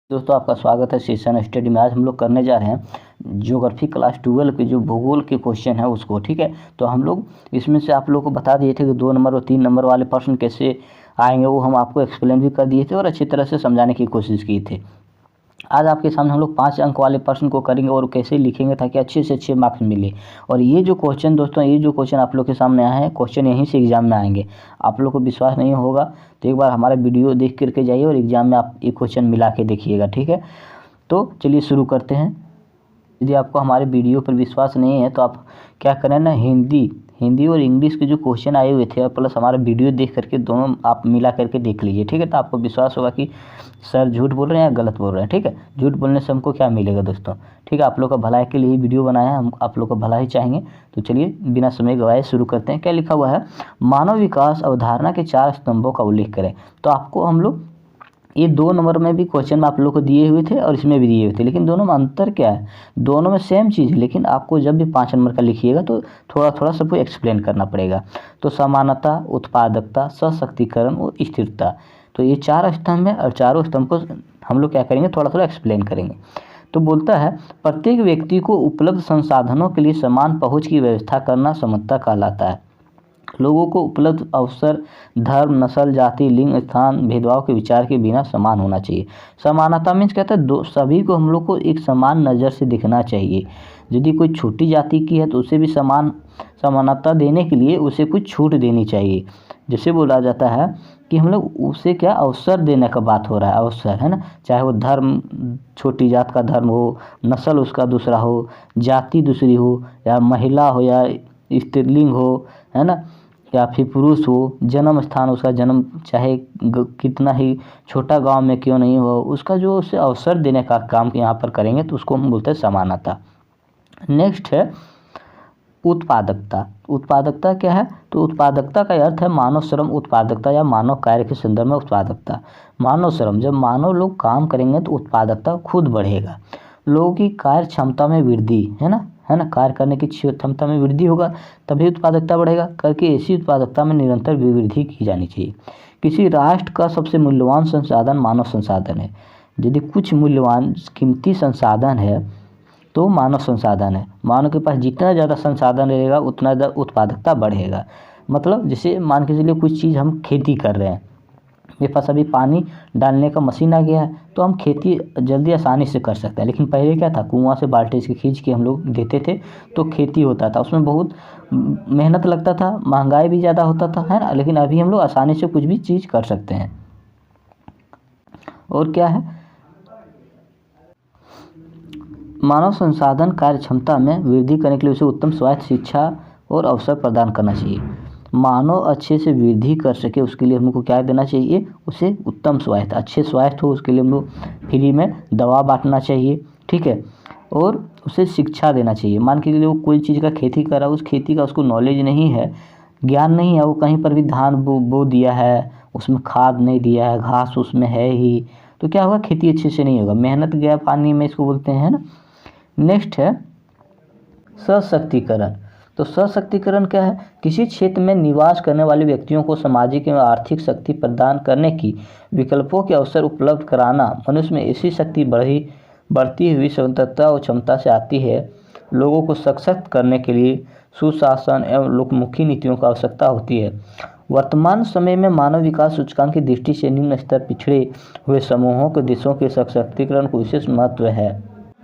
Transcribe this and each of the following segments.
दोस्तों आपका स्वागत है सेशन स्टडी में। आज हम लोग करने जा रहे हैं ज्योग्राफी क्लास 12 के जो भूगोल के क्वेश्चन है उसको। ठीक है, तो हम लोग इसमें से आप लोग को बता दिए थे कि 2 नंबर और 3 नंबर वाले प्रश्न कैसे आएंगे, वो हम आपको एक्सप्लेन भी कर दिए थे और अच्छी तरह से समझाने की कोशिश की थी। आज आपके सामने हम लोग 5 अंक वाले प्रश्न को करेंगे और कैसे लिखेंगे ताकि अच्छे से अच्छे मार्क्स मिले। और ये जो क्वेश्चन दोस्तों, ये जो क्वेश्चन आप लोग के सामने आए हैं, क्वेश्चन यहीं से एग्जाम में आएंगे। आप लोग को विश्वास नहीं होगा तो एक बार हमारा वीडियो देख करके जाइए और एग्जाम में आप ये क्वेश्चन मिला के देखिएगा। ठीक है, तो चलिए शुरू करते हैं। यदि आपको हमारे वीडियो पर विश्वास नहीं है तो आप क्या करें ना, हिंदी और इंग्लिश के जो क्वेश्चन आए हुए थे और प्लस हमारा वीडियो देख करके दोनों आप मिला करके देख लीजिए। ठीक है, तो आपको विश्वास होगा कि सर झूठ बोल रहे हैं या गलत बोल रहे हैं। ठीक है, झूठ बोलने से हमको क्या मिलेगा दोस्तों। ठीक है, आप लोग का भलाई के लिए वीडियो बनाया है, हम आप लोग का भला ही चाहेंगे। तो चलिए बिना समय गवाए शुरू करते हैं। क्या लिखा हुआ है, मानव विकास अवधारणा के 4 स्तंभों का उल्लेख करें। तो आपको हम लोग ये 2 नंबर में भी क्वेश्चन में आप लोग को दिए हुए थे और इसमें भी दिए हुए थे, लेकिन दोनों में अंतर क्या है, दोनों में सेम चीज़ है, लेकिन आपको जब भी 5 नंबर का लिखिएगा तो थोड़ा थोड़ा सबको एक्सप्लेन करना पड़ेगा। तो समानता, उत्पादकता, सशक्तिकरण और स्थिरता, तो ये 4 स्तंभ है और चारों स्तंभ को हम लोग क्या करेंगे, थोड़ा थोड़ा एक्सप्लेन करेंगे। तो बोलता है, प्रत्येक व्यक्ति को उपलब्ध संसाधनों के लिए समान पहुँच की व्यवस्था करना समता कहलाता है। लोगों को उपलब्ध अवसर धर्म, नस्ल, जाति, लिंग, स्थान, भेदभाव के विचार के बिना समान होना चाहिए। समानता मीन्स कहता है सभी को हम लोग को एक समान नज़र से दिखना चाहिए। यदि कोई छोटी जाति की है तो उसे भी समानता देने के लिए उसे कुछ छूट देनी चाहिए। जैसे बोला जाता है कि हम लोग उसे क्या अवसर देने का बात हो रहा है, अवसर है ना, चाहे वो धर्म, छोटी जात का धर्म हो, नस्ल उसका दूसरा हो, जाति दूसरी हो, या महिला हो या स्त्रीलिंग हो, है ना, या फिर पुरुष हो, जन्म स्थान उसका जन्म चाहे कितना ही छोटा गांव में क्यों नहीं हो, उसका जो उसे अवसर देने का काम यहाँ पर करेंगे तो उसको हम बोलते हैं समानता। नेक्स्ट है उत्पादकता। उत्पादकता क्या है, तो उत्पादकता का अर्थ है मानव श्रम उत्पादकता या मानव कार्य के संदर्भ में उत्पादकता। मानव श्रम, जब मानव लोग काम करेंगे तो उत्पादकता खुद बढ़ेगा। लोगों की कार्य क्षमता में वृद्धि, है ना, कार्य करने की क्षमता में वृद्धि होगा तभी उत्पादकता बढ़ेगा। करके ऐसी उत्पादकता में निरंतर वृद्धि की जानी चाहिए। किसी राष्ट्र का सबसे मूल्यवान संसाधन मानव संसाधन है। यदि कुछ मूल्यवान कीमती संसाधन है तो मानव संसाधन है। मानव के पास जितना ज़्यादा संसाधन रहेगा उतना ज़्यादा उत्पादकता बढ़ेगा। मतलब जैसे मान के चलिए कुछ चीज़ हम खेती कर रहे हैं, मेरे पास अभी पानी डालने का मशीन आ गया है तो हम खेती जल्दी आसानी से कर सकते हैं। लेकिन पहले क्या था, कुआं से बाल्टी से खींच के हम लोग देते थे तो खेती होता था, उसमें बहुत मेहनत लगता था, महंगाई भी ज़्यादा होता था, है ना। लेकिन अभी हम लोग आसानी से कुछ भी चीज़ कर सकते हैं। और क्या है, मानव संसाधन कार्य क्षमता में वृद्धि करने के लिए उसे उत्तम स्वास्थ्य, शिक्षा और अवसर प्रदान करना चाहिए। मानव अच्छे से वृद्धि कर सके उसके लिए हमको क्या देना चाहिए, उसे उत्तम स्वास्थ्य, अच्छे स्वास्थ्य हो उसके लिए हम लोग फ्री में दवा बांटना चाहिए। ठीक है, और उसे शिक्षा देना चाहिए। मान के लिए वो कोई चीज़ का खेती कर रहा है, उस खेती का उसको नॉलेज नहीं है, ज्ञान नहीं है, वो कहीं पर भी धान बो दिया है, उसमें खाद नहीं दिया है, घास उसमें है ही, तो क्या होगा, खेती अच्छे से नहीं होगा, मेहनत गया पानी में, इसको बोलते हैं ना। नेक्स्ट है सशक्तिकरण। तो सशक्तिकरण क्या है, किसी क्षेत्र में निवास करने वाले व्यक्तियों को सामाजिक एवं आर्थिक शक्ति प्रदान करने की विकल्पों के अवसर उपलब्ध कराना। मनुष्य में ऐसी शक्ति बढ़ती हुई स्वतंत्रता और क्षमता से आती है। लोगों को सशक्त करने के लिए सुशासन एवं लोकमुखी नीतियों की आवश्यकता होती है। वर्तमान समय में मानव विकास सूचकांक की दृष्टि से निम्न स्तर पिछड़े हुए समूहों के देशों के सशक्तिकरण को विशेष महत्व है।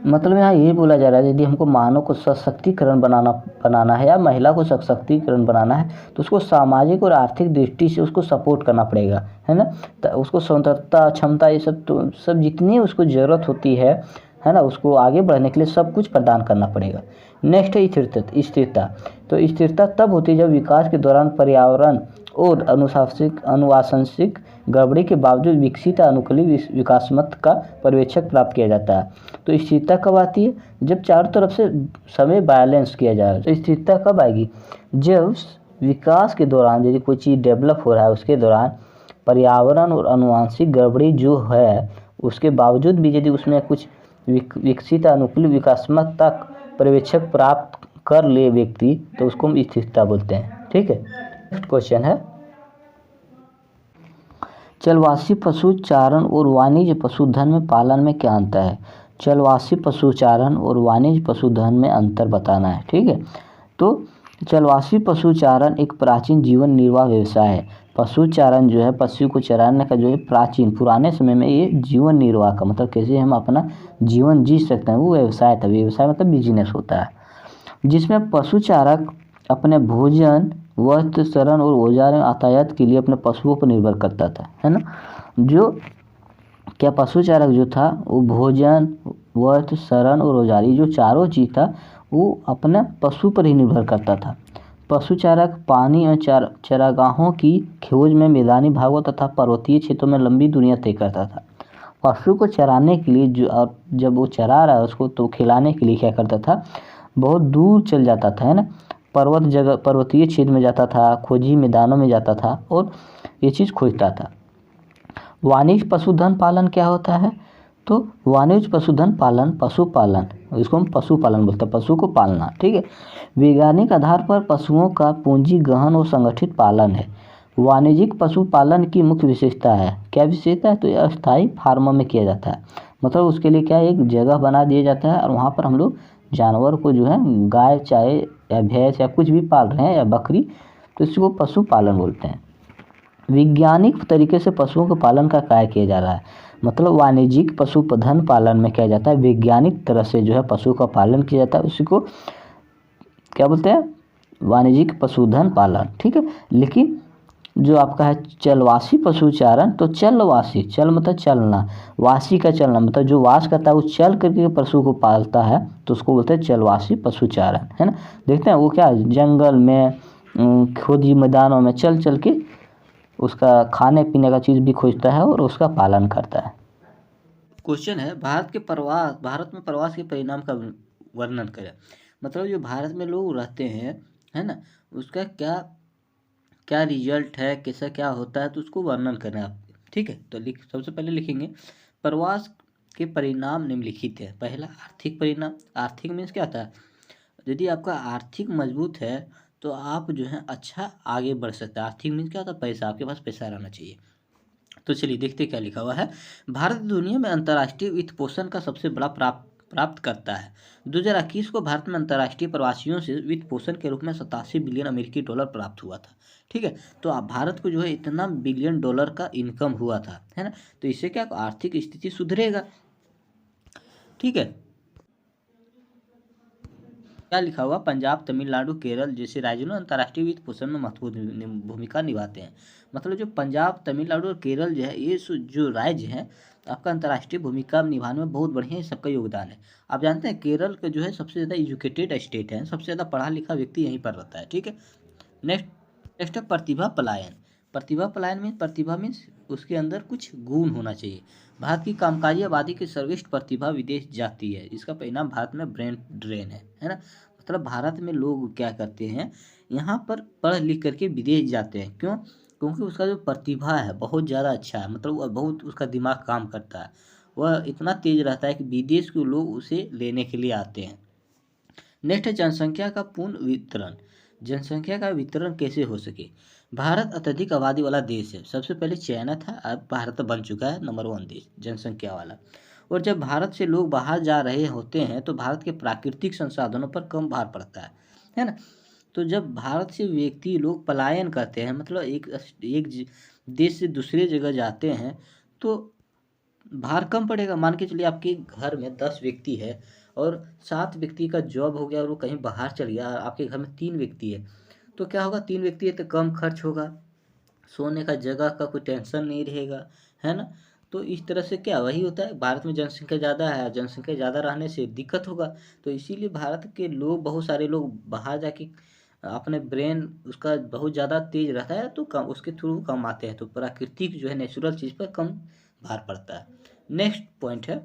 मतलब यहाँ यही बोला जा रहा है, यदि हमको मानव को सशक्तिकरण बनाना है या महिला को सशक्तिकरण बनाना है तो उसको सामाजिक और आर्थिक दृष्टि से उसको सपोर्ट करना पड़ेगा, है ना। तो उसको स्वतंत्रता, क्षमता, ये सब तो सब जितनी उसको ज़रूरत होती है ना, उसको आगे बढ़ने के लिए सब कुछ प्रदान करना पड़ेगा। नेक्स्ट है स्थिरता। तो स्थिरता तब होती है जब विकास के दौरान पर्यावरण और अनुवांशिक गड़बड़ी के बावजूद विकसित अनुकूली विकासमत का पर्यवेक्षक प्राप्त किया जाता है। तो स्थिरता कब आती है, जब चारों तरफ से समय बैलेंस किया जाए। तो स्थिरता कब आएगी, जब विकास के दौरान यदि कोई चीज़ डेवलप हो रहा है उसके दौरान पर्यावरण और अनुवांशिक गड़बड़ी जो है उसके बावजूद भी यदि उसमें कुछ विकसित अनुकूल विकासमत तक पर्यवेक्षक प्राप्त कर ले व्यक्ति तो उसको हम स्थिरता बोलते हैं। ठीक है, नेक्स्ट क्वेश्चन है, चलवासी पशु चारण और वाणिज्य पशुधन में पालन में क्या अंतर है? चलवासी पशु चारण और वाणिज्य पशुधन में अंतर बताना है। ठीक है, तो चलवासी पशु चारण एक प्राचीन जीवन निर्वाह व्यवसाय है। पशु चारण जो है, पशु को चराने का जो है प्राचीन पुराने समय में ये जीवन निर्वाह का मतलब कैसे हम अपना जीवन जी सकते हैं, वो व्यवसाय था। व्यवसाय मतलब बिजनेस होता है, जिसमें पशु चारक अपने भोजन, वस्त्र, शरण और औजार यातायात के लिए अपने पशुओं पर निर्भर करता था, है ना। जो क्या पशु चारक जो था वो भोजन, वस्त्र, शरण और औजार, ये जो चारों चीज़ था वो अपने पशु पर ही निर्भर करता था। पशु चारक पानी और चरागाहों की खोज में मैदानी भागों तथा पर्वतीय क्षेत्रों में लंबी दूरियां तय करता था। पशु को चराने के लिए जो जब वो चरा रहा है उसको, तो खिलाने के लिए क्या करता था, बहुत दूर चल जाता था, है ना। पर्वतीय क्षेत्र में जाता था, खोजी मैदानों में जाता था और ये चीज़ खोजता था। वाणिज्य पशुधन पालन क्या होता है? तो वाणिज्य पशुधन पालन, पशुपालन, इसको हम पशुपालन बोलते हैं, पशु को पालना। ठीक है, वैज्ञानिक आधार पर पशुओं का पूंजी गहन और संगठित पालन है। वाणिज्यिक पशुपालन की मुख्य विशेषता है, क्या विशेषता है? तो यह अस्थायी फार्मों में किया जाता है। मतलब उसके लिए क्या, एक जगह बना दिया जाता है और वहाँ पर हम लोग जानवर को जो है, गाय चाहे या भैंस या कुछ भी पाल रहे हैं या बकरी, तो इसको पशुपालन बोलते हैं। वैज्ञानिक तरीके से पशुओं के पालन का कार्य किया जा रहा है। मतलब वाणिज्यिक पशुधन पालन में क्या जाता है, वैज्ञानिक तरह से जो है पशु का पालन किया जाता है, उसी को क्या बोलते हैं, वाणिज्यिक पशुधन पालन। ठीक है, लेकिन जो आपका है चलवासी पशुचारण, तो चलवासी, चल मतलब चलना, वासी का चलना मतलब जो वास करता है वो चल करके पशु को पालता है, तो उसको बोलते हैं चलवासी पशुचारण, है ना। देखते हैं वो क्या जंगल में खोजी मैदानों में चल चल के उसका खाने पीने का चीज़ भी खोजता है और उसका पालन करता है। क्वेश्चन है, भारत में प्रवास के परिणाम का वर्णन करें। मतलब जो भारत में लोग रहते हैं, है ना, उसका क्या क्या रिजल्ट है, कैसा क्या होता है, तो उसको वर्णन करें आप। ठीक है, तो सबसे पहले लिखेंगे प्रवास के परिणाम निम्नलिखित है। पहला आर्थिक परिणाम। आर्थिक मीन्स क्या होता है, यदि आपका आर्थिक मजबूत है तो आप जो है अच्छा आगे बढ़ सकते हैं। आर्थिक मीन्स क्या होता है, पैसा, आपके पास पैसा रहना चाहिए। तो चलिए देखते क्या लिखा हुआ है। भारत दुनिया में अंतर्राष्ट्रीय वित्त पोषण का सबसे बड़ा प्राप्त करता है। 2021 को भारत में अंतर्राष्ट्रीय प्रवासियों से वित्त पोषण के रूप में 87 बिलियन अमेरिकी डॉलर प्राप्त हुआ था। ठीक है, तो अब भारत को जो है इतना बिलियन डॉलर का इनकम हुआ था, है ना। तो इससे क्या आर्थिक स्थिति सुधरेगा। ठीक है, क्या लिखा हुआ, पंजाब, तमिलनाडु, केरल जैसे राज्यों में अंतर्राष्ट्रीय वित्त पोषण में महत्वपूर्ण भूमिका निभाते हैं। मतलब जो पंजाब, तमिलनाडु और केरल जो है, ये जो राज्य हैं, आपका अंतर्राष्ट्रीय भूमिका निभाने में बहुत बढ़िया सबका योगदान है। आप जानते हैं केरल का जो है सबसे ज़्यादा एजुकेटेड स्टेट है, सबसे ज़्यादा पढ़ा लिखा व्यक्ति यहीं पर रहता है। ठीक है, नेक्स्ट नेक्स्ट है प्रतिभा पलायन। प्रतिभा पलायन में, प्रतिभा मीन्स उसके अंदर कुछ गुण होना चाहिए। भारत की कामकाजी आबादी की सर्वश्रेष्ठ प्रतिभा विदेश जाती है, इसका परिणाम भारत में ब्रेन ड्रेन है ना। मतलब भारत में लोग क्या करते हैं, यहाँ पर पढ़ लिख करके विदेश जाते हैं। क्यों? क्योंकि उसका जो प्रतिभा है बहुत ज़्यादा अच्छा है, मतलब वह बहुत उसका दिमाग काम करता है, वह इतना तेज रहता है कि विदेश के लोग उसे लेने के लिए आते हैं। नेक्स्ट है जनसंख्या का पूर्ण वितरण। जनसंख्या का वितरण कैसे हो सके। भारत अत्यधिक आबादी वाला देश है। सबसे पहले चाइना था, अब भारत बन चुका है नंबर 1 देश जनसंख्या वाला। और जब भारत से लोग बाहर जा रहे होते हैं तो भारत के प्राकृतिक संसाधनों पर कम भार पड़ता है ना। तो जब भारत से व्यक्ति लोग पलायन करते हैं, मतलब एक देश से दूसरे जगह जाते हैं, तो भार कम पड़ेगा। मान के चलिए आपके घर में 10 व्यक्ति है और 7 व्यक्ति का जॉब हो गया और वो कहीं बाहर चल गया, आपके घर में 3 व्यक्ति है, तो क्या होगा, 3 व्यक्ति है तो कम खर्च होगा, सोने का जगह का कोई टेंशन नहीं रहेगा, है ना। तो इस तरह से क्या वही होता है, भारत में जनसंख्या ज़्यादा है, जनसंख्या ज़्यादा रहने से दिक्कत होगा। तो इसीलिए भारत के लोग, बहुत सारे लोग बाहर जाके अपने ब्रेन उसका बहुत ज़्यादा तेज रहता है तो कम उसके थ्रू कम आते हैं, तो प्राकृतिक जो है नेचुरल चीज़ पर कम भार पड़ता है। नेक्स्ट पॉइंट है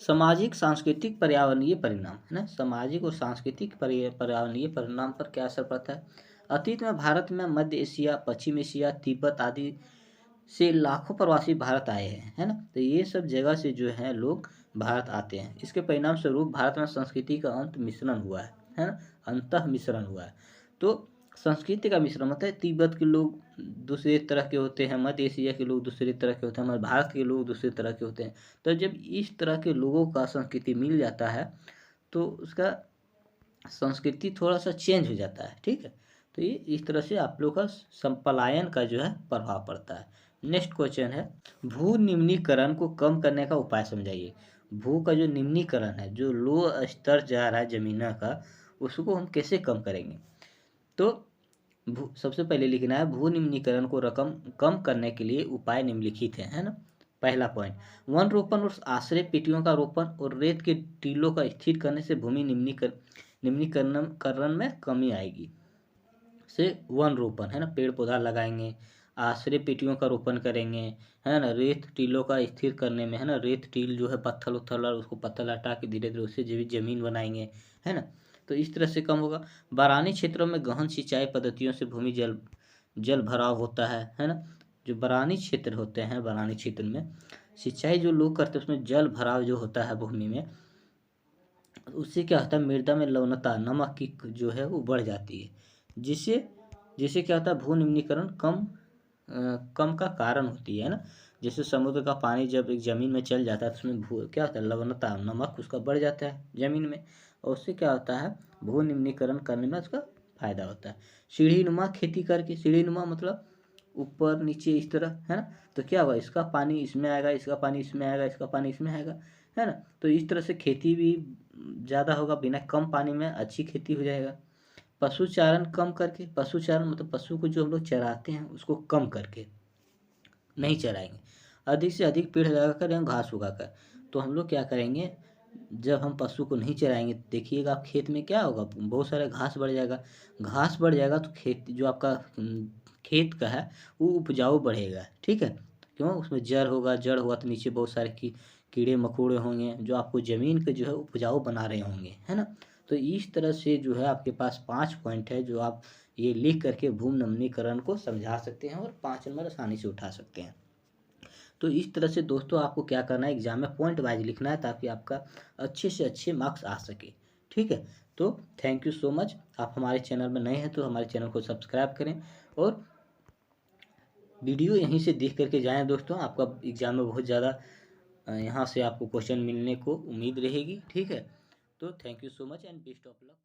सामाजिक सांस्कृतिक पर्यावरणीय परिणाम, है ना। सामाजिक और सांस्कृतिक पर्यावरणीय परिणाम पर क्या असर पड़ता है। अतीत में भारत में मध्य एशिया, पश्चिम एशिया, तिब्बत आदि से लाखों प्रवासी भारत आए हैं, है ना। तो ये सब जगह से जो है लोग भारत आते हैं। इसके परिणाम स्वरूप भारत में संस्कृति का अंत मिश्रण हुआ है ना, अंतः मिश्रण हुआ है। तो संस्कृति का मिश्रण होता है। तिब्बत के लोग दूसरे तरह के होते हैं, मध्य एशिया के लोग दूसरे तरह के होते हैं, हमारे भारत के लोग दूसरे तरह के होते हैं। तो जब इस तरह के लोगों का संस्कृति मिल जाता है तो उसका संस्कृति थोड़ा सा चेंज हो जाता है, ठीक है। तो ये इस तरह से आप लोग का संपलायन का जो है प्रभाव पड़ता है। नेक्स्ट क्वेश्चन है, भू निम्नीकरण को कम करने का उपाय समझाइए। भू का जो निम्नीकरण है, जो लो स्तर जा रहा है जमीन का, उसको हम कैसे कम करेंगे। तो सबसे पहले लिखना है, भू निम्नीकरण को रकम कम करने के लिए उपाय निम्नलिखित है ना। पहला पॉइंट, वन रोपण और आश्रय पेटियों का रोपण और रेत के टीलों का स्थिर करने से भूमि निम्नीकरण में कमी आएगी। से वन रोपण है ना, पेड़ पौधा लगाएंगे, आश्रय पेटियों का रोपण करेंगे, है ना, रेत टीलों का स्थिर करने में, है ना, रेत टील जो है पत्थर उत्थर और उसको पत्थर हटा के धीरे धीरे उससे जमीन बनाएंगे, है ना। तो इस तरह से कम होगा। बारानी क्षेत्रों में गहन सिंचाई पद्धतियों से भूमि जल भराव होता है ना। जो बारानी क्षेत्र होते हैं, बारानी क्षेत्र में सिंचाई जो लोग करते हैं उसमें जल भराव जो होता है भूमि में, उससे क्या होता है, मृदा में लवणता, नमक की जो है वो बढ़ जाती है, जिससे क्या होता है, भू निम्नीकरण कम का कारण होती है ना। जैसे समुद्र का पानी जब एक ज़मीन में चल जाता है तो उसमें क्या होता है, लवणता, नमक उसका बढ़ जाता है ज़मीन में, और उससे क्या होता है, भू निम्नीकरण करने में उसका फायदा होता है। सीढ़ी नुमा खेती करके, सीढ़ी नुमा मतलब ऊपर नीचे इस तरह, है ना। तो क्या हुआ, इसका पानी इसमें आएगा, इसका पानी इसमें आएगा, इसका पानी इसमें आएगा, है ना। तो इस तरह से खेती भी ज़्यादा होगा, बिना कम पानी में अच्छी खेती हो जाएगा। पशुचारण कम करके, पशुचारण मतलब पशु को जो हम लोग चराते हैं उसको कम करके, नहीं चराएंगे, अधिक से अधिक पेड़ लगाकर या घास उगाकर। तो हम लोग क्या करेंगे, जब हम पशु को नहीं चराएंगे, देखिएगा आप खेत में क्या होगा, बहुत सारा घास बढ़ जाएगा। घास बढ़ जाएगा तो खेत जो आपका खेत का है वो उपजाऊ बढ़ेगा, ठीक है। क्यों, उसमें जड़ होगा तो नीचे बहुत सारे कीड़े मकोड़े होंगे जो आपको ज़मीन के जो है उपजाऊ बना रहे होंगे, है ना। तो इस तरह से जो है आपके पास 5 पॉइंट है जो आप ये लिख करके भू निम्नीकरण को समझा सकते हैं और 5 नंबर आसानी से उठा सकते हैं। तो इस तरह से दोस्तों आपको क्या करना है, एग्जाम में पॉइंट वाइज लिखना है ताकि आपका अच्छे से अच्छे मार्क्स आ सके, ठीक है। तो थैंक यू सो मच। आप हमारे चैनल में नए हैं तो हमारे चैनल को सब्सक्राइब करें और वीडियो यहीं से देख करके जाएं दोस्तों। आपका एग्जाम में बहुत ज़्यादा यहाँ से आपको क्वेश्चन मिलने को उम्मीद रहेगी, ठीक है। तो thank you so much and best of luck.